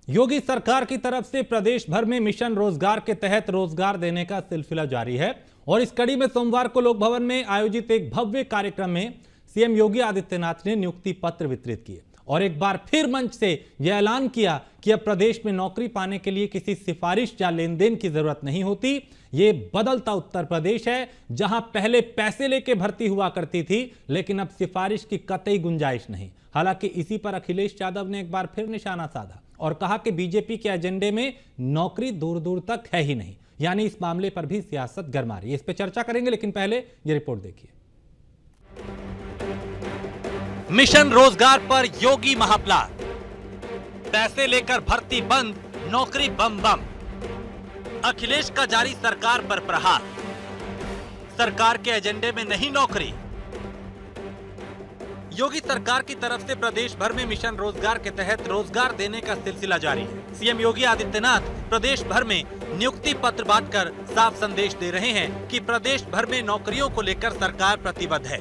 योगी सरकार की तरफ से प्रदेश भर में मिशन रोजगार के तहत रोजगार देने का सिलसिला जारी है और इस कड़ी में सोमवार को लोक भवन में आयोजित एक भव्य कार्यक्रम में सीएम योगी आदित्यनाथ ने नियुक्ति पत्र वितरित किए और एक बार फिर मंच से यह ऐलान किया कि अब प्रदेश में नौकरी पाने के लिए किसी सिफारिश या लेन देन की जरूरत नहीं होती। ये बदलता उत्तर प्रदेश है, जहां पहले पैसे लेके भर्ती हुआ करती थी, लेकिन अब सिफारिश की कतई गुंजाइश नहीं। हालांकि इसी पर अखिलेश यादव ने एक बार फिर निशाना साधा और कहा कि बीजेपी के एजेंडे में नौकरी दूर दूर तक है ही नहीं, यानी इस मामले पर भी सियासत गरमा रही है। इस पर चर्चा करेंगे, लेकिन पहले ये रिपोर्ट देखिए। मिशन रोजगार पर योगी महाप्लान, पैसे लेकर भर्ती बंद, नौकरी बम बम। अखिलेश का जारी सरकार पर प्रहार, सरकार के एजेंडे में नहीं नौकरी। योगी सरकार की तरफ से प्रदेश भर में मिशन रोजगार के तहत रोजगार देने का सिलसिला जारी है। सीएम योगी आदित्यनाथ प्रदेश भर में नियुक्ति पत्र बांटकर साफ संदेश दे रहे हैं कि प्रदेश भर में नौकरियों को लेकर सरकार प्रतिबद्ध है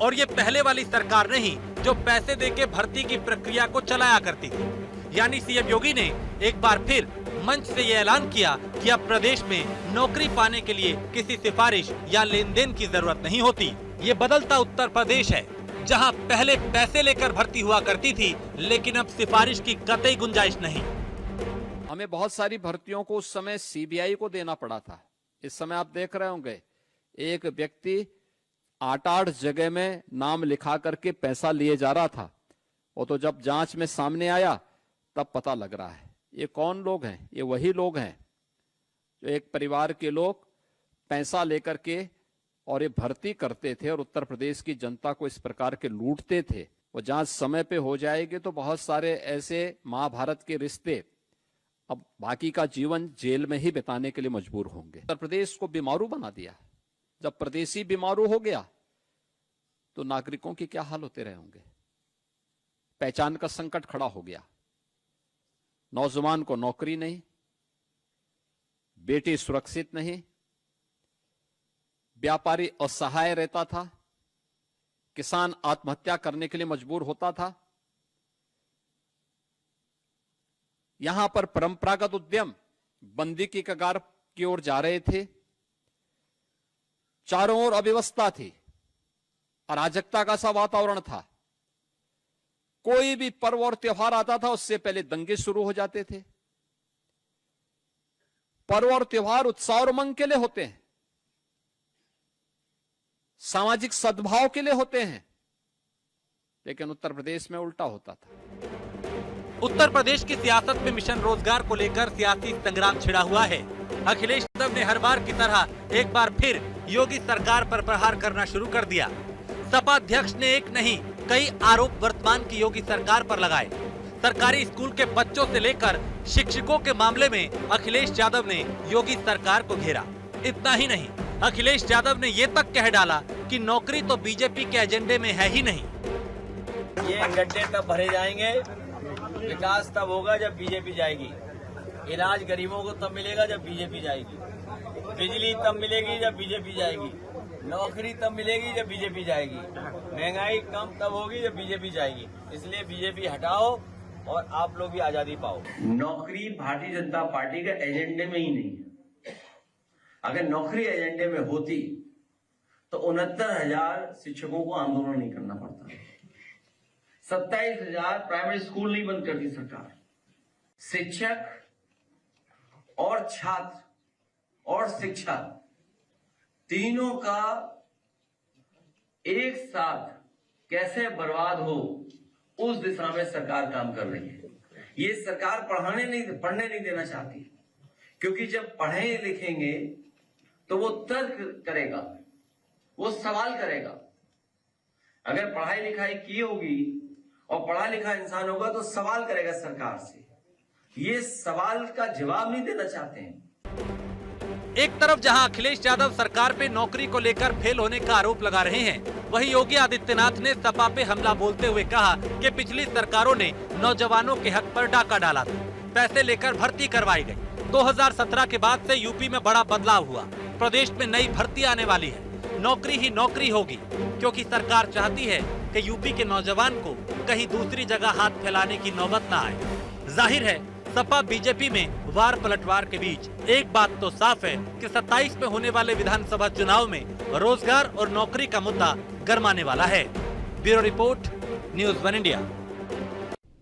और ये पहले वाली सरकार नहीं जो पैसे देके भर्ती की प्रक्रिया को चलाया करती थी। यानी सीएम योगी ने एक बार फिर मंच से ये ऐलान किया कि अब प्रदेश में नौकरी पाने के लिए किसी सिफारिश या लेन देन की जरूरत नहीं होती। ये बदलता उत्तर प्रदेश है, जहां पहले पैसे लेकर भर्ती हुआ करती थी, लेकिन अब सिफारिश की कतई गुंजाइश नहीं। हमें बहुत सारी भर्तियों को उस समय सीबीआई को देना पड़ा था। इस समय आप देख रहे होंगे एक व्यक्ति 8-8 जगह में नाम लिखा करके पैसा लिए जा रहा था। वो तो जब जांच में सामने आया तब पता लग रहा है ये कौन लोग हैं। ये वही लोग हैं जो एक परिवार के लोग पैसा लेकर के और ये भर्ती करते थे और उत्तर प्रदेश की जनता को इस प्रकार के लूटते थे। वो जांच समय पे हो जाएगी तो बहुत सारे ऐसे महाभारत के रिश्ते अब बाकी का जीवन जेल में ही बिताने के लिए मजबूर होंगे। उत्तर प्रदेश को बीमारू बना दिया। जब प्रदेशी बीमारू हो गया तो नागरिकों की क्या हाल होते रहे होंगे। पहचान का संकट खड़ा हो गया। नौजवान को नौकरी नहीं, बेटी सुरक्षित नहीं, व्यापारी असहाय रहता था, किसान आत्महत्या करने के लिए मजबूर होता था। यहां पर परंपरागत उद्यम बंदी की कगार की ओर जा रहे थे। चारों ओर अव्यवस्था थी, अराजकता का सा वातावरण था। कोई भी पर्व और त्योहार आता था उससे पहले दंगे शुरू हो जाते थे। पर्व और त्योहार उत्साह और उमंग के लिए होते हैं, सामाजिक सद्भाव के लिए होते हैं, लेकिन उत्तर प्रदेश में उल्टा होता था। उत्तर प्रदेश की सियासत में मिशन रोजगार को लेकर सियासी संग्राम छिड़ा हुआ है। अखिलेश यादव ने हर बार की तरह एक बार फिर योगी सरकार पर प्रहार करना शुरू कर दिया। सपा अध्यक्ष ने एक नहीं कई आरोप वर्तमान की योगी सरकार पर लगाए। सरकारी स्कूल के बच्चों से लेकर शिक्षकों के मामले में अखिलेश यादव ने योगी सरकार को घेरा। इतना ही नहीं, अखिलेश यादव ने ये तक कह डाला कि नौकरी तो बीजेपी के एजेंडे में है ही नहीं। ये गड्ढे तब भरे जाएंगे, विकास तब होगा जब बीजेपी जाएगी, इलाज गरीबों को तब मिलेगा जब बीजेपी जाएगी, बिजली तब मिलेगी जब बीजेपी जाएगी, नौकरी तब मिलेगी जब बीजेपी जाएगी, महंगाई कम तब होगी जब बीजेपी जाएगी। इसलिए बीजेपी हटाओ और आप लोग भी आजादी पाओ। नौकरी भारतीय जनता पार्टी के एजेंडे में ही नहीं है। अगर नौकरी एजेंडे में होती तो 69,000 शिक्षकों को आंदोलन नहीं करना पड़ता, 27,000 प्राइमरी स्कूल नहीं बंद करती सरकार। शिक्षक और छात्र और शिक्षा तीनों का एक साथ कैसे बर्बाद हो उस दिशा में सरकार काम कर रही है। ये सरकार पढ़ने नहीं देना चाहती, क्योंकि जब पढ़े लिखेंगे तो वो तर्क करेगा, वो सवाल करेगा। अगर पढ़ाई लिखाई की होगी और पढ़ा लिखा इंसान होगा तो सवाल करेगा सरकार से। ये सवाल का जवाब नहीं देना चाहते हैं। एक तरफ जहां अखिलेश यादव सरकार पे नौकरी को लेकर फेल होने का आरोप लगा रहे हैं, वहीं योगी आदित्यनाथ ने सपा पे हमला बोलते हुए कहा कि पिछली सरकारों ने नौजवानों के हक पर डाका डाला था, पैसे लेकर भर्ती करवाई गई। 2017 के बाद से यूपी में बड़ा बदलाव हुआ। प्रदेश में नई भर्ती आने वाली है, नौकरी ही नौकरी होगी, क्योंकि सरकार चाहती है कि यूपी के नौजवान को कहीं दूसरी जगह हाथ फैलाने की नौबत न आए। जाहिर है सपा बीजेपी में वार पलटवार के बीच एक बात तो साफ है कि 27 में होने वाले विधानसभा चुनाव में रोजगार और नौकरी का मुद्दा गरमाने वाला है। Bureau report, news one India.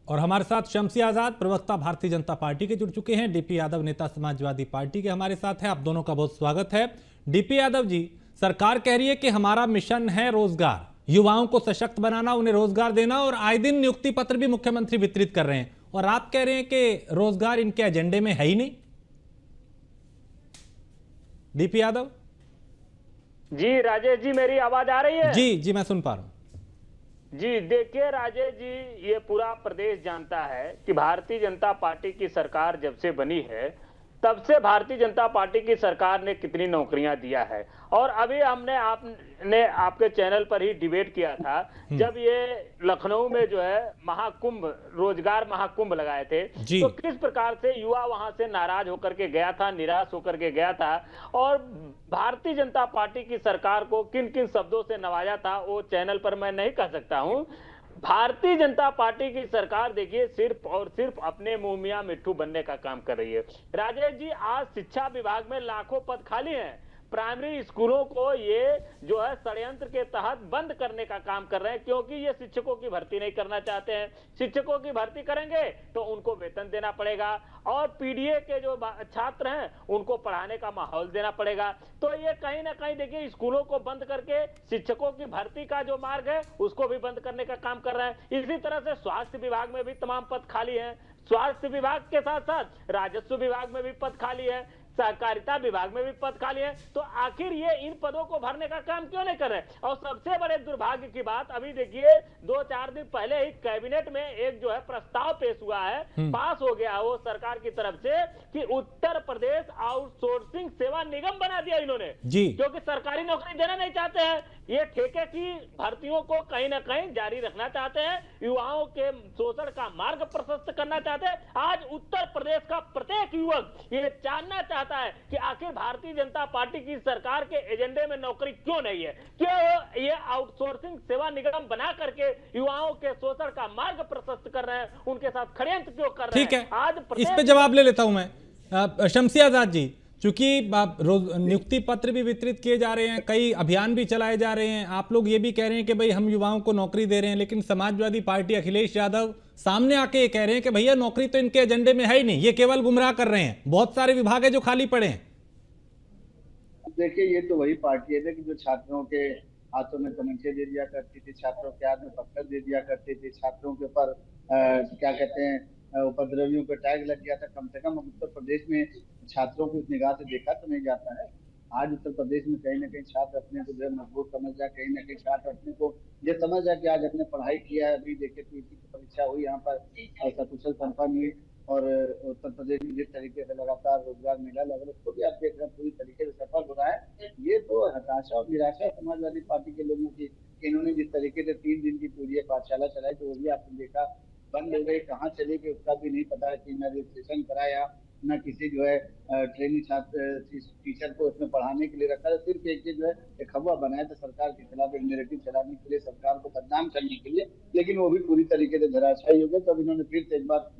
और हमारे साथ शम्सी आजाद, प्रवक्ता भारतीय जनता पार्टी के जुड़ चुके हैं। डीपी यादव, नेता समाजवादी पार्टी के हमारे साथ हैं। आप दोनों का बहुत स्वागत है। डीपी यादव जी, सरकार कह रही है कि हमारा मिशन है रोजगार, युवाओं को सशक्त बनाना, उन्हें रोजगार देना, और आए दिन नियुक्ति पत्र भी मुख्यमंत्री वितरित कर रहे हैं, और आप कह रहे हैं कि रोजगार इनके एजेंडे में है ही नहीं। डीपी यादव जी, राजेश जी, मेरी आवाज आ रही है? जी जी, मैं सुन पा रहा हूं। जी देखिए राजेश जी, ये पूरा प्रदेश जानता है कि भारतीय जनता पार्टी की सरकार जब से बनी है तब से भारतीय जनता पार्टी की सरकार ने कितनी नौकरियां दिया है। और अभी हमने आपके चैनल पर ही डिबेट किया था जब ये लखनऊ में जो है महाकुंभ, रोजगार महाकुंभ लगाए थे, तो किस प्रकार से युवा वहां से नाराज होकर के गया था, निराश होकर के गया था, और भारतीय जनता पार्टी की सरकार को किन किन शब्दों से नवाजा था वो चैनल पर मैं नहीं कह सकता हूं। भारतीय जनता पार्टी की सरकार देखिए सिर्फ और सिर्फ अपने मुंह मियां मिट्ठू बनने का काम कर रही है। राजेश जी, आज शिक्षा विभाग में लाखों पद खाली हैं। प्राइमरी स्कूलों को ये जो है षड्यंत्र के तहत बंद करने का काम कर रहे हैं, क्योंकि ये शिक्षकों की भर्ती नहीं करना चाहते हैं। शिक्षकों की भर्ती करेंगे तो उनको वेतन देना पड़ेगा, और पीडीए के जो छात्र हैं उनको पढ़ाने का माहौल देना पड़ेगा। तो ये कहीं ना कहीं देखिए स्कूलों को बंद करके शिक्षकों की भर्ती का जो मार्ग है उसको भी बंद करने का काम कर रहे हैं। इसी तरह से स्वास्थ्य विभाग में भी तमाम पद खाली हैं। स्वास्थ्य विभाग के साथ साथ राजस्व विभाग में भी पद खाली है, सहकारिता विभाग में भी पद खाली है। तो आखिर ये इन पदों को भरने का काम क्यों नहीं कर रहे? और सबसे बड़े दुर्भाग्य की बात, अभी देखिए 2-4 दिन पहले ही कैबिनेट में एक जो है प्रस्ताव पेश हुआ है, पास हो गया वो सरकार की तरफ से, कि उत्तर प्रदेश आउटसोर्सिंग सेवा निगम बना दिया इन्होंने, क्योंकि सरकारी नौकरी देना नहीं चाहते हैं। ये ठेके की भर्तियों को कहीं ना कहीं जारी रखना चाहते हैं, युवाओं के शोषण का मार्ग प्रशस्त करना चाहते हैं। आज उत्तर प्रदेश का प्रत्येक युवक ये जानना चाहता है कि आखिर भारतीय जनता पार्टी की सरकार के एजेंडे में नौकरी क्यों नहीं है, क्यों ये आउटसोर्सिंग सेवा निगम बना करके युवाओं के शोषण का मार्ग प्रशस्त कर रहे हैं, उनके साथ षड्यंत्र क्यों कर रहे हैं। ठीक है, आज इस पे जवाब ले लेता हूं मैं। शम्सी आजाद जी, चूंकि नियुक्ति पत्र भी वितरित किए जा रहे हैं, कई अभियान भी चलाए जा रहे हैं, आप लोग ये भी कह रहे हैं कि भाई हम युवाओं को नौकरी दे रहे हैं, लेकिन समाजवादी पार्टी अखिलेश यादव सामने आके ये कह रहे हैं कि भैया नौकरी तो इनके एजेंडे में है ही नहीं, ये केवल गुमराह कर रहे हैं, बहुत सारे विभाग है जो खाली पड़े हैं। देखिए, ये तो वही पार्टी है कि जो छात्रों के हाथों में तमंचे दे दिया करती थी, छात्रों के हाथ में पत्थर दे दिया करती थी, छात्रों के ऊपर क्या कहते हैं उपद्रवियों पे टैग लग गया था। कम से कम उत्तर प्रदेश में छात्रों को इस निगाह से देखा तो नहीं जाता है। आज उत्तर प्रदेश में कहीं ना कहीं छात्र अपने को जो है मजबूत समझ जाए, कहीं ना कहीं छात्र अपने को ये समझ जाए कि आज अपने पढ़ाई किया है। अभी देखिए पीटी की परीक्षा हुई, यहाँ पर सकुशल संपन्न हुई, और उत्तर प्रदेश में जिस तरीके से लगातार रोजगार मेला लग रहा है उसको भी आप देख रहे हैं पूरी तरीके से सफल हो रहा है। ये तो हताशा और निराशा समाजवादी पार्टी के लोगों की, इन्होंने जिस तरीके से 3 दिन की पूरी पाठशाला चलाई तो वो भी आपने देखा बंद हो गई, कहाँ चले गए उसका भी नहीं पता है कि न रजिस्ट्रेशन कराया, न किसी जो है ट्रेनिंग छात्र टीचर को उसमें पढ़ाने के लिए रखा है। सिर्फ एक जो है एक खबर बनाया था सरकार के खिलाफ, एक नैरेटिव चलाने के लिए, सरकार को बदनाम करने के लिए, लेकिन वो भी पूरी तरीके से धराशायी हो गए। तब इन्होंने फिर से एक बार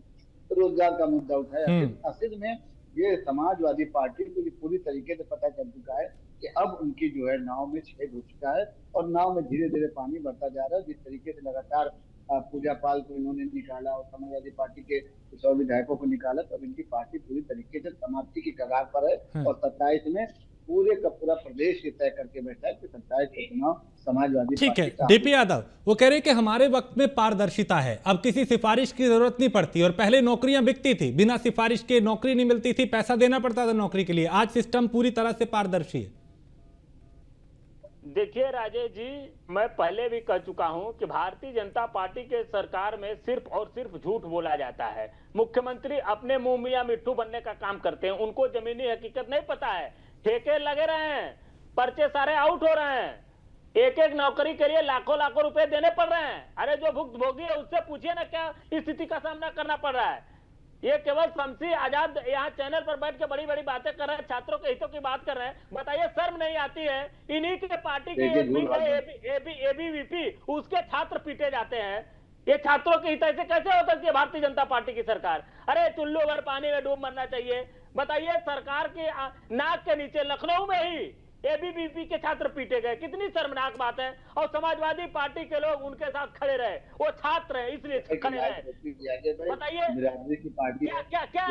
रोजगार का मुद्दा उठाया। असल में ये समाजवादी पार्टी को पूरी तरीके से पता चल चुका है कि अब उनकी जो है नाव में छेद हो चुका है, और नाव में धीरे धीरे पानी बढ़ता जा रहा है। जिस तरीके से लगातार पूजा पाल को इन्होंने निकाला और समाजवादी पार्टी के 100 विधायकों को निकाला, तब इनकी पार्टी पूरी तरीके से समाप्ति की कगार पर है। और 27 में पूरे का पूरा प्रदेश ये तय करके बैठा है कि 27 का चुनाव समाजवादी। ठीक है, डीपी यादव वो कह रहे हैं कि हमारे वक्त में पारदर्शिता है, अब किसी सिफारिश की जरूरत नहीं पड़ती, और पहले नौकरियां बिकती थी, बिना सिफारिश के नौकरी नहीं मिलती थी, पैसा देना पड़ता था नौकरी के लिए। आज सिस्टम पूरी तरह से पारदर्शी है। देखिए राजेश जी, मैं पहले भी कह चुका हूं कि भारतीय जनता पार्टी के सरकार में सिर्फ और सिर्फ झूठ बोला जाता है। मुख्यमंत्री अपने मुंह मियां मिट्ठू बनने का काम करते हैं, उनको जमीनी हकीकत नहीं पता है। ठेके लगे रहे हैं, पर्चे सारे आउट हो रहे हैं, एक एक नौकरी के लिए लाखों लाखों रुपए देने पड़ रहे हैं। अरे जो भुक्तभोगी है उससे पूछिए ना क्या स्थिति का सामना करना पड़ रहा है। ये केवल शम्सी आजाद यहाँ चैनल पर बैठ के बड़ी बड़ी बातें कर रहे हैं, छात्रों के हितों की बात कर रहे हैं। बताइए, शर्म नहीं आती है? इन्हीं के पार्टी के एबीवीपी उसके छात्र पीटे जाते हैं। ये छात्रों के हित से कैसे हो सकती है भारतीय जनता पार्टी की सरकार? अरे चुल्लू भर पानी में डूब मरना चाहिए। बताइए, सरकार के नाक के नीचे लखनऊ में ही एबीवीपी के छात्र पीटे गए, कितनी शर्मनाक बात है। और समाजवादी पार्टी के लोग उनके साथ खड़े रहे, वो छात्र है इसलिए खड़े रहे। बताइए क्या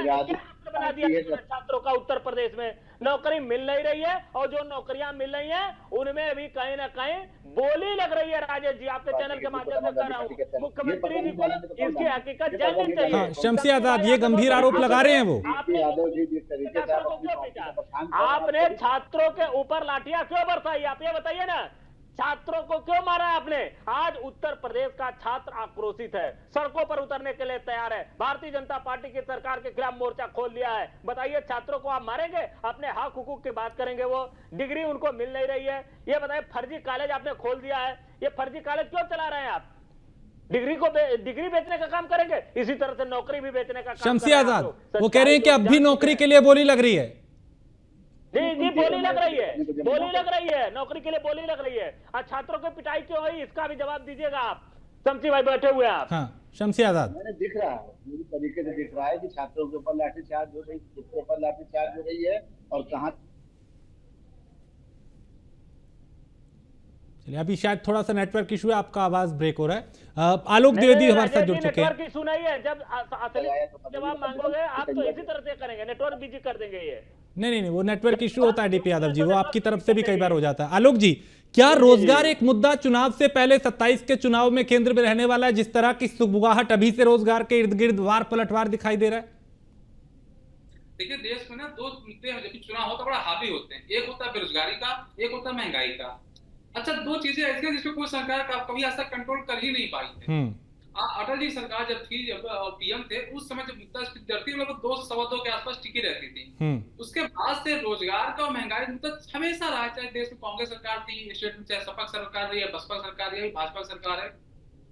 बना दिया छात्रों का उत्तर प्रदेश में? नौकरी मिल नहीं रही है, और जो नौकरियां मिल रही हैं उनमें भी कहीं ना कहीं बोली लग रही है। राजेश जी, आपके चैनल के माध्यम से कह रहा हूँ, मुख्यमंत्री जी को इसकी हकीकत जाननी चाहिए। शमसी आजाद ये गंभीर आरोप लगा रहे हैं वो। आपने छात्रों के ऊपर लाठियां क्यों बरसाई? आप ये बताइए ना, छात्रों को क्यों मारा आपने? आज उत्तर प्रदेश का छात्र आक्रोशित है, सड़कों पर उतरने के लिए तैयार है, भारतीय जनता पार्टी की सरकार के खिलाफ मोर्चा खोल लिया है। बताइए, छात्रों को आप मारेंगे? अपने हक हुकूक की बात करेंगे, वो डिग्री उनको मिल नहीं रही है। ये बताइए, फर्जी कॉलेज आपने खोल दिया है, ये फर्जी कॉलेज क्यों चला रहे हैं आप? डिग्री बेचने का काम करेंगे, इसी तरह से नौकरी भी बेचने का काम। शमसी आजाद वो कह रहे हैं कि अब भी नौकरी के लिए बोली लग रही है। जी बोली लग रही है, नौकरी के लिए बोली लग रही है। और छात्रों की पिटाई क्यों हुई, इसका भी जवाब दीजिएगा आप। शमसी भाई बैठे हुए हैं आप। हाँ, शमसी आजाद मैंने दिख रहा है, पूरी तरीके से दिख रहा है कि छात्रों के ऊपर लाठीचार्ज हो रही, खुद के ऊपर लाठीचार्ज हो रही है। और कहाँ चलिए, अभी शायद थोड़ा सा नेटवर्क इशू है, आपका आवाज ब्रेक हो रहा है। आलोक द्विवेदी हमारे साथ जुड़ चुके हैं। नेटवर्क इशू नहीं है, जब असली जवाब मांगोगे आप तो इसी तरह से करेंगे, नेटवर्क बिजी कर देंगे ये। नहीं, वो नेटवर्क इशू होता है डीपी यादव जी, वो आपकी तरफ से भी कई बार हो जाता है। आलोक जी, क्या रोजगार एक मुद्दा चुनाव से पहले 27 के चुनाव में केंद्र में रहने वाला है? जिस तरह की सुगबुगाहट अभी से रोजगार के इर्द गिर्द वार पलटवार दिखाई दे रहा है। देखिए, देश में ना दो मुद्दे जब चुनाव होता है बड़ा हावी होते हैं। एक होता है बेरोजगारी का, एक होता है महंगाई का। अच्छा, दो चीजें ऐसी हैं जिसपे कोई सरकार कभी ऐसा कंट्रोल कर ही नहीं पाई है। अटल जी सरकार जब थी, जब पीएम थे, उस समय जब मुद्दा धरती में 2 से 2.25 के आसपास टिकी रहती थी। उसके बाद से रोजगार का और महंगाई का मुद्दा हमेशा रहा, चाहे देश में कांग्रेस सरकार थी, स्टेट में चाहे सपा सरकार रही है, बसपा सरकार रही है, भाजपा सरकार है।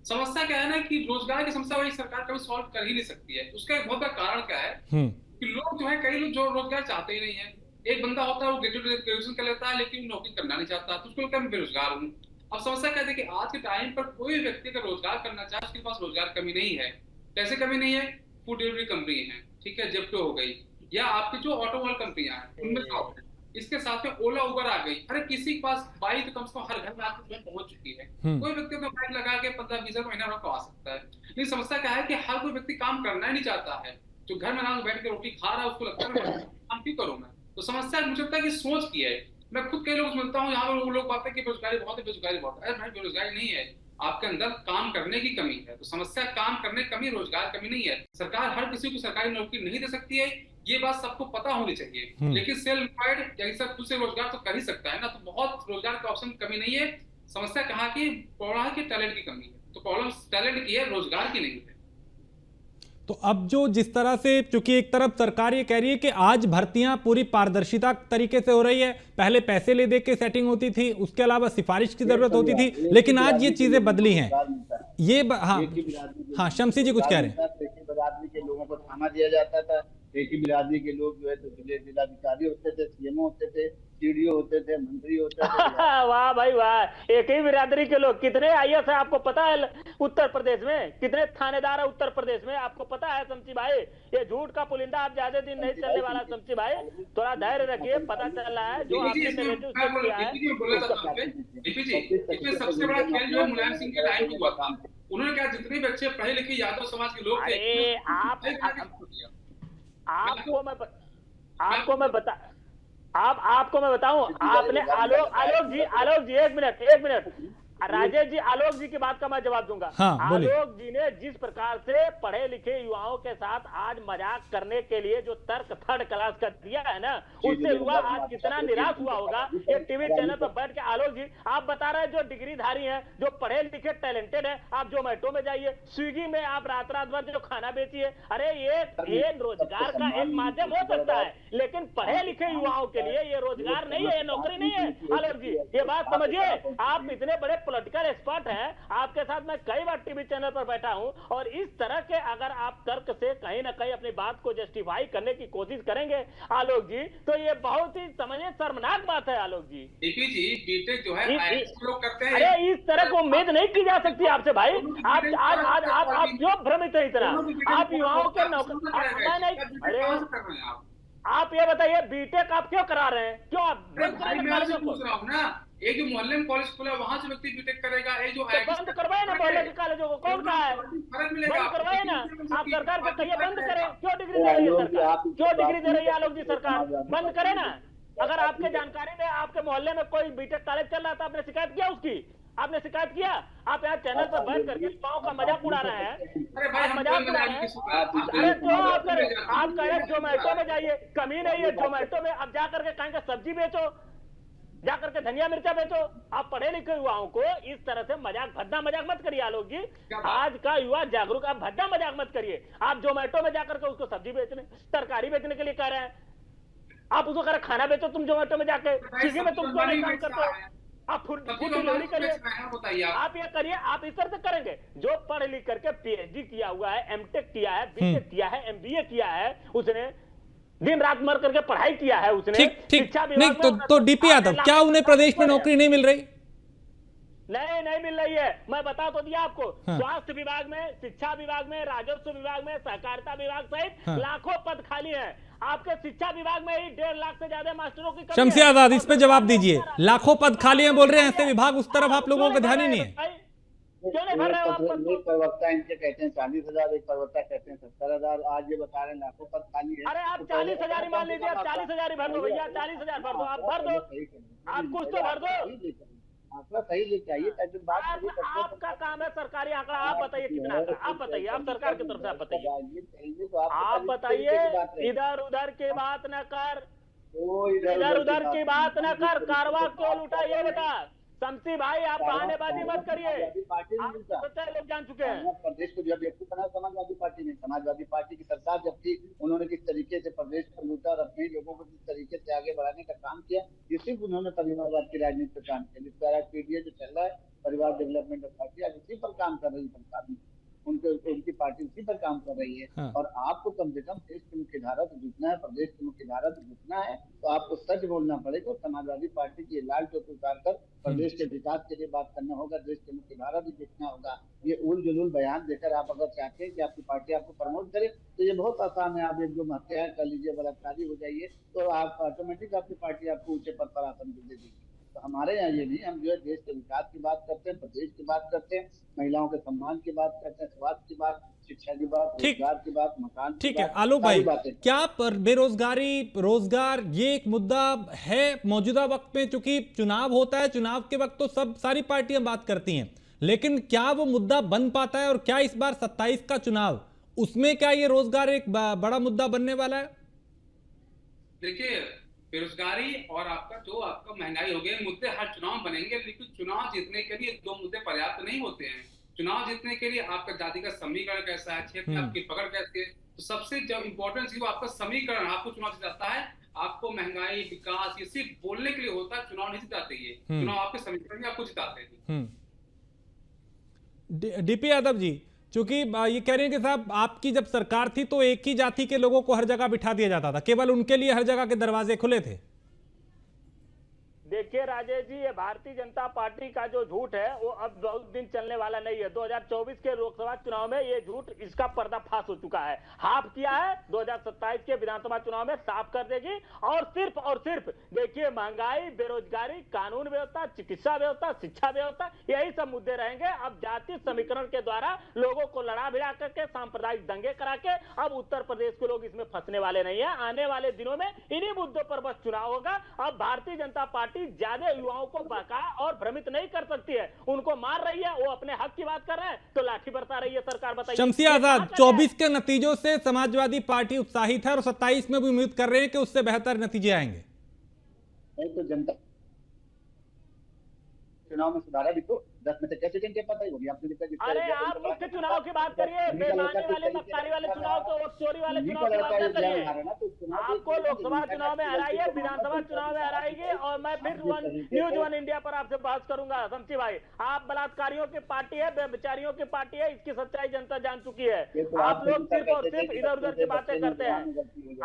समस्या क्या है ना कि रोजगार की समस्या वही सरकार कभी सॉल्व कर ही नहीं सकती है। उसका एक बहुत बड़ा कारण क्या है कि लोग जो है, कई लोग जो रोजगार चाहते ही नहीं है। एक बंदा होता है वो ग्रेजुएशन कर लेता है लेकिन नौकरी करना नहीं चाहता, तो उसको लगता है मैं बेरोजगार हूँ। अब समस्या क्या है कि आज के टाइम पर कोई व्यक्ति का रोजगार करना चाहे, उसके पास रोजगार कमी नहीं है। कैसे कमी नहीं है? फूड डिलीवरी कंपनी है, ठीक है, जेप्टो हो गई, या आपकी जो ऑटोमोबाइल कंपनियां हैं उनमें जॉब है। इसके साथ में ओला उबर आ गई। अरे किसी के पास बाइक तो कम से कम हर घर में आपके पहुंच चुकी है। कोई व्यक्ति अपना बाइक लगा के 15-20 महीना कमा सकता है। लेकिन समस्या क्या है कि हर कोई व्यक्ति काम करना ही नहीं चाहता है। जो घर में आराम बैठ के रोटी खा रहा है उसको लगता है काम क्यों करूँ मैं। तो समस्या मुझे लगता है कि सोच की है। मैं खुद कई लोग मिलता हूँ, यहाँ पर लोग बात है कि बेरोजगारी बहुत है, बेरोजगारी बहुत है। अरे भाई, बेरोजगारी नहीं है, आपके अंदर काम करने की कमी है। तो समस्या काम करने की कमी, रोजगार कमी नहीं है। सरकार हर किसी को सरकारी नौकरी नहीं दे सकती है, ये बात सबको पता होनी चाहिए। लेकिन सेल्फ एम्प्लॉयड जैसा खुद से रोजगार तो कर ही सकता है ना, तो बहुत रोजगार का ऑप्शन कमी नहीं है। समस्या कहाँ की प्रॉब्लम है कि टैलेंट की कमी है। तो प्रॉब्लम टैलेंट की है, रोजगार की नहीं है। तो अब जो जिस तरह से, चूंकि एक तरफ सरकार ये कह रही है कि आज भर्तियां पूरी पारदर्शिता तरीके से हो रही है, पहले पैसे ले दे के सेटिंग होती थी, उसके अलावा सिफारिश की जरूरत होती थी, लेकिन आज ये चीजें बदली हैं। ये हाँ, शमसी जी कुछ कह रहे हैं। एक ही बिरादरी के लोगों को थाना दिया जाता था, एक ही बिरादरी के लोग जो है तो जिलाधिकारी होते थे, सीएमओ होते थे, सीडीओ होते थे, मंत्री होते थे। वाह भाई वाह, एक ही बिरादरी के लोग। कितने आईएएस है आपको पता है उत्तर प्रदेश में? कितने थानेदार है उत्तर प्रदेश में आपको पता है शमसी भाई? ये झूठ का पुलिंदा आप ज्यादा दिन नहीं चलने वाला शमसी भाई, थोड़ा धैर्य रखिए। पता चल रहा है जो आपने सबसे बड़ा खेल जो मुलायम सिंह के टाइम हुआ था, उन्होंने क्या, जितने भी अच्छे पढ़े लिखे यादव समाज के लोग थे, आपको मैं बताऊं, आपने आलोक जी एक मिनट राजेश जी, आलोक जी की बात का मैं जवाब दूंगा। हाँ, आलोक जी ने जिस प्रकार से पढ़े लिखे युवाओं के साथ आज मजाक करने के लिए जो तर्क थर्ड क्लास का दिया है ना, उससे युवा आज कितना निराश हुआ होगा। एक टीवी चैनल पर बैठ के आलोक जी आप बता रहे हैं, जो डिग्रीधारी हैं, जो पढ़े लिखे टैलेंटेड है, आप जोमेटो में जाइए, स्विगी में आप रात भर जो खाना बेचिए। अरे ये रोजगार का एक माध्यम हो सकता है, लेकिन पढ़े लिखे युवाओं के लिए ये रोजगार नहीं है, ये नौकरी नहीं है। आलोक जी ये बात समझिए, आप इतने बड़े पॉलिटिकल एक्सपर्ट हैं, आपके साथ मैं कई बार टीवी चैनल पर बैठा हूं, और इस तरह के अगर आप तर्क से कहीं ना कहीं अपनी बात को जस्टिफाई करने की कोशिश करेंगे आलोक जी, तो ये बहुत ही समझिए शर्मनाक बात है आलोक जी। डीपी जी, बीटेक जो है लोग करते हैं। अरे इस तरह को उम्मीद नहीं की जा सकती आपसे भाई। आप क्यों भ्रमित है इतना? आप युवाओं के अरे आप ये बताइए, बीटेक आप क्यों करा रहे हैं? क्यों आप पूछ रहा हूँ ना, एक जो मोहल्ले में कॉलेज खुला वहां से व्यक्ति बीटेक करेगा, एक जो बंद करवाए ना मोहल्ले के कॉलेजों को, कौन कहा है? बंद करवाए ना, आप सरकार से कहिए बंद करें। क्यों डिग्री दे रही है सरकार? क्यों डिग्री दे रही है आलोक जी सरकार? बंद करे ना। अगर आपके जानकारी में आपके मोहल्ले में कोई बीटेक कॉलेज चल रहा था, आपने शिकायत किया उसकी? आपने शिकायत किया? आप यहाँ चैनल पर बैठ करके युवाओं का मजाक उड़ा रहे हैं। मजाक उड़ा रहे हैं। अरे क्यों आप कह रहे जोमेटो में जाइए, कमी नहीं है जोमेटो में। अब जाकर के कहेंगे सब्जी बेचो, जाकर के धनिया मिर्चा बेचो। आप पढ़े लिखे युवाओं को इस तरह से भद्दा मजाक मत करिए आलोक जी। आज का युवा जागरूक, आप भद्दा मजाक मत करिए। आप जोमेटो में जाकर के उसको सब्जी बेचने, तरकारी बेचने के लिए कह रहे हैं। आप उसको कह रहे खाना बेचो तुम जोमेटो में जाके, स्विगी में तुम क्यों नहीं काम करते हो? आप फूड डिलीवरी करिए। आप ये करिए, आप इस तरह से करेंगे। जो पढ़ लिख करके पीएचडी किया हुआ है, एमटेक किया है, बीटेक किया है, एमबीए किया है, उसने दिन रात मर करके पढ़ाई किया है, उसने शिक्षा विभाग में। तो डीपी यादव, क्या उन्हें प्रदेश में नौकरी नहीं मिल रही? नहीं मिल रही है। मैं बता तो दिया आपको। स्वास्थ्य विभाग में, शिक्षा विभाग में, राजस्व विभाग में, सहकारिता विभाग सहित लाखों पद खाली हैं। आपके शिक्षा विभाग में ही 1.5 लाख से ज्यादा मास्टरों की कमी है। शमसी आजाद, इस पे जवाब दीजिए। लाखों पद खाली हैं बोल रहे हैं ऐसे विभाग, उस तरफ आप लोगों का ध्यान ही नहीं है। क्यों नहीं भर रहे हो आप? एक प्रवक्ता इनके कहते हैं 40,000, एक प्रवक्ता कहते हैं 70,000। आज ये बता रहे हैं लाखों पद खाली है। अरे आप 40,000 ही मान लीजिए, आप 40,000 ही भर दो भैया, 40,000 भर दो, आप भर दो, आप कुछ तो भर दो। आंकड़ा सही लेके आइए। आपका काम है सरकारी आंकड़ा। आप बताइए कितना आंकड़ा, आप बताइए, आप सरकार की तरफ से आप बताइए। आप बताइए, इधर उधर की बात न कर, इधर उधर की बात न कर, कारवा क्यों लूटा ये बता। शमसी भाई, आप बहानेबाजी मत करिए, लोग जान चुके हैं। प्रदेश को जब व्यक्ति बना समाजवादी पार्टी ने, समाजवादी पार्टी की सरकार जब थी, उन्होंने किस तरीके से प्रदेश को लूटा और अपने लोगों को किस तरीके से आगे बढ़ाने का काम किया, ये सिर्फ उन्होंने परिवारवाद की राजनीति पर काम किया। जिस तरह पीडीए जो चल रहा है, परिवार डेवलपमेंट पार्टी, आज उसी पर काम कर रही सरकार, उनकी पार्टी उसी पर काम कर रही है। और आपको कम से कम देश की मुख्य धारा से जुटना है, प्रदेश की मुख्य धारा से जुटना है, तो आपको सच बोलना पड़ेगा। समाजवादी पार्टी की लाल टोपी उतारकर प्रदेश के विकास के लिए बात करना होगा, देश की मुख्य धारा भी जुटना होगा। ये उल जुलूल बयान देकर आप अगर चाहते हैं कि आपकी पार्टी आपको प्रमोट करे, तो ये बहुत आसान है। आप एक दो हत्या कर लीजिए, बलात्कारी हो जाइए, तो आप ऑटोमेटिक आपकी पार्टी आपको ऊंचे पद पर आसन दे देगी। तो हमारे यहाँ ये नहीं, हम जो है देश के विकास की बात करते हैं, प्रदेश की बात करते हैं, महिलाओं के सम्मान की बात करते हैं, स्वास्थ्य की बात, शिक्षा की बात, रोजगार की बात, मकान की बात। ठीक है आलोक भाई, क्या बेरोजगारी, रोजगार ये एक मुद्दा है मौजूदा वक्त में? चूंकि चुनाव होता है, चुनाव के वक्त तो सारी पार्टियां बात करती हैं, लेकिन क्या वो मुद्दा बन पाता है? और क्या इस बार 27 का चुनाव, उसमें क्या ये रोजगार एक बड़ा मुद्दा बनने वाला है? देखिए, बेरोजगारी और आपका महंगाई हो गई, मुद्दे हर चुनाव में बनेंगे, लेकिन चुनाव जीतने के लिए दो मुद्दे पर्याप्त नहीं होते हैं। चुनाव जीतने के लिए आपका जाति का समीकरण कैसा है, क्षेत्र में आपकी पकड़ कैसी है, तो सबसे जो इम्पोर्टेंट चीज वो आपका समीकरण, आपको चुनाव जिताता है। आपको महंगाई, विकास ये सिर्फ बोलने के लिए होता है, चुनाव नहीं जिताते ये। चुनाव आपके समीकरण में आपको जिताते हैं। डीपी यादव जी, चूंकि ये कह रहे हैं कि साहब आपकी जब सरकार थी तो एक ही जाति के लोगों को हर जगह बिठा दिया जाता था, केवल उनके लिए हर जगह के दरवाजे खुले थे। देखिए राजेश जी, ये भारतीय जनता पार्टी का जो झूठ है वो अब बहुत दिन चलने वाला नहीं है। 2024 के लोकसभा चुनाव में ये झूठ, इसका पर्दाफाश हो चुका है। हाफ किया है, 2027 के विधानसभा चुनाव में साफ कर देगी। और सिर्फ देखिए, महंगाई, बेरोजगारी, कानून व्यवस्था, चिकित्सा व्यवस्था, शिक्षा व्यवस्था, यही सब मुद्दे रहेंगे। अब जातीय समीकरण के द्वारा लोगों को लड़ा भिड़ा करके, सांप्रदायिक दंगे करा के अब उत्तर प्रदेश के लोग इसमें फंसने वाले नहीं है। आने वाले दिनों में इन्हीं मुद्दों पर बस चुनाव होगा। अब भारतीय जनता पार्टी ज्यादा युवाओं को बहका और भ्रमित नहीं कर सकती है। उनको मार रही है, वो अपने हक की बात कर रहे हैं तो लाठी बरसा रही है सरकार। बताइए शमसी आजाद, 24 के नतीजों से समाजवादी पार्टी उत्साहित है और 27 में भी उम्मीद कर रहे हैं कि उससे बेहतर नतीजे आएंगे। नहीं तो जनता चुनाव में सुधारा भी तो 10 में से कैसे जिनके पता ही होगी आपने देखा जिसका अरे रिजल्ट आप बड़ा मुख्य करता चुनाव की बात करिए, उन्हीं का बेमानी लड़का वाले जिस मक्कारी तरीके वाले से चुनाव कर रहा तो चोरी वाले उन्हीं चुनाव का की लड़का बात ये न जेल करिए। मारे ना, तो चुनाव आपको के लोकसभा चुनाव में हराइए, विधानसभा चुनाव में हराइए, और मैं फिर न्यूज वन इंडिया पर आपसे बात करूंगा। शमशी भाई, आप बलात्कारियों की पार्टी है, बेचारियों की पार्टी है, इसकी सच्चाई जनता जान चुकी है। आप लोग सिर्फ और सिर्फ इधर उधर की बातें करते हैं।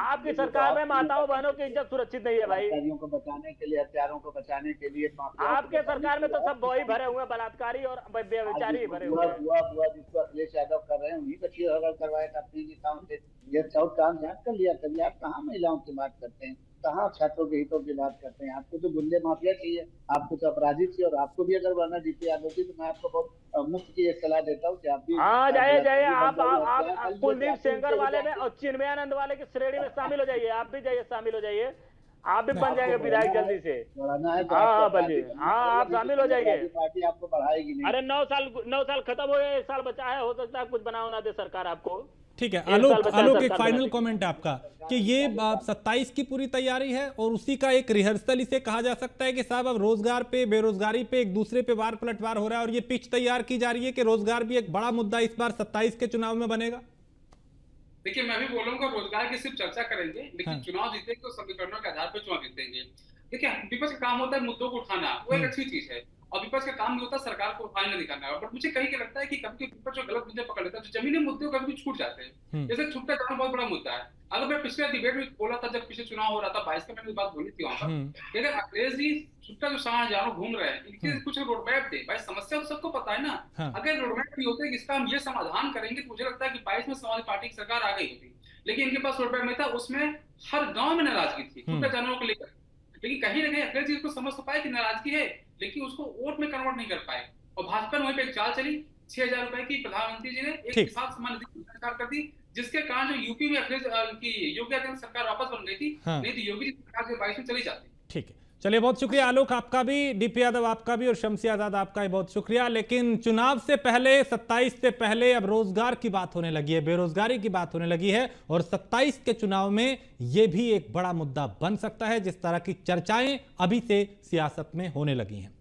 आपकी सरकार में माताओं बहनों की इज्जत सुरक्षित नहीं है भाई। बलात्कारियों को बचाने के लिए, हत्यारों को बचाने के लिए, माफियाओं को आपके बचाने सरकार में के तो लिए सब वही भरे हुए बलात्कारी और बेचारी भरे हुए हैं। बुआ जिसको अखिलेश यादव कर रहे हैं उन्हीं को चीर करवाया था अपने नेताओं से। ये सब काम जांच कर लिया करिए। आप कहाँ महिलाओं की बात करते हैं, कहाँ छात्रों के हितों की बात करते हैं? आपको तो गुंडे माफिया चाहिए, आपको तो अपराधी चाहिए। और आपको भी अगर बनना जीते यादव जी, तो मैं आपको बहुत मुफ्त की एक सलाह देता हूँ कि आप भी हाँ, जाइए आप कुलदीप सेंगर वाले में और चिन्मयानंद वाले की श्रेणी में शामिल हो जाइए। आप भी जाइए, शामिल हो जाइए, आप भी बन जाएंगे विधायक जल्दी से। हाँ बल्कि हाँ, आप शामिल हो जाइए। पार्टी आपको बढ़ाएगी नहीं। अरे 9 साल खत्म हो गए, 1 साल बचा है, हो सकता है कुछ बनाओ ना दे सरकार आपको। ठीक है, 1 साल बचा है आलोक एक सरकार फाइनल बनाने की। कमेंट आपका कि ये 27 की पूरी तैयारी है और उसी का एक रिहर्सल इसे कहा जा सकता है कि साहब अब रोजगार पे, बेरोजगारी पे एक दूसरे पे वार पलटवार हो रहा है और ये पिच तैयार की जा रही है कि रोजगार भी एक बड़ा मुद्दा इस बार 27 के चुनाव में बनेगा। देखिए, मैं भी बोलूंगा रोजगार की सिर्फ चर्चा करेंगे, लेकिन चुनाव जीतेंगे तो समीकरणों के आधार पर चुनाव जीतेंगे। देखिए, विपक्ष का काम होता है मुद्दों को उठाना, वो एक अच्छी चीज है, और विपक्ष का काम नहीं होता सरकार को फाइनल दिखाना। बट मुझे कहीं के लगता है कि कभी विपक्ष जो गलत मुद्दे पकड़ लेता है, जो जमीनी मुद्दे कभी भी छूट जाते हैं। जैसे छुट्टा जाना बहुत बड़ा मुद्दा है। अगर मैं पिछले डिबेट में बोला था, जब पिछले चुनाव हो रहा था 22 का, मैंने बात बोली थी वहां पर, अगर अखिलेश जी छुट्टा जो शाह जहां घूम रहे हैं, इनके कुछ रोड मैप थे भाई। समस्या तो सबको पता है ना। अगर रोड मैप भी होते इसका हम ये समाधान करेंगे, तो मुझे लगता है कि 22 में समाजवादी पार्टी की सरकार आ गई होती। लेकिन इनके पास रोड मैप में था, उसमें हर गांव में नाराजगी थी छुट्टा जानवरों को लेकर। लेकिन कहीं ना कहीं अखिलेश जी को समझ तो पाए कि नाराजगी है, लेकिन उसको वोट में कन्वर्ट नहीं कर पाए। और भाजपा ने वहीं पे एक चाल चली, 6,000 रुपए की प्रधानमंत्री जी ने एक किसान सम्मान निधि सरकार कर दी, जिसके कारण जो यूपी में अखिलेश की योगी आदित्यनाथ सरकार वापस बन गई थी। नहीं तो योगी सरकार जो 22 में चली जाती। ठीक है, चलिए बहुत शुक्रिया आलोक आपका भी, डीपी यादव आपका भी और शमशी आजाद आपका भी बहुत शुक्रिया। लेकिन चुनाव से पहले 27 से पहले अब रोजगार की बात होने लगी है, बेरोजगारी की बात होने लगी है और 27 के चुनाव में यह भी एक बड़ा मुद्दा बन सकता है जिस तरह की चर्चाएं अभी से सियासत में होने लगी हैं।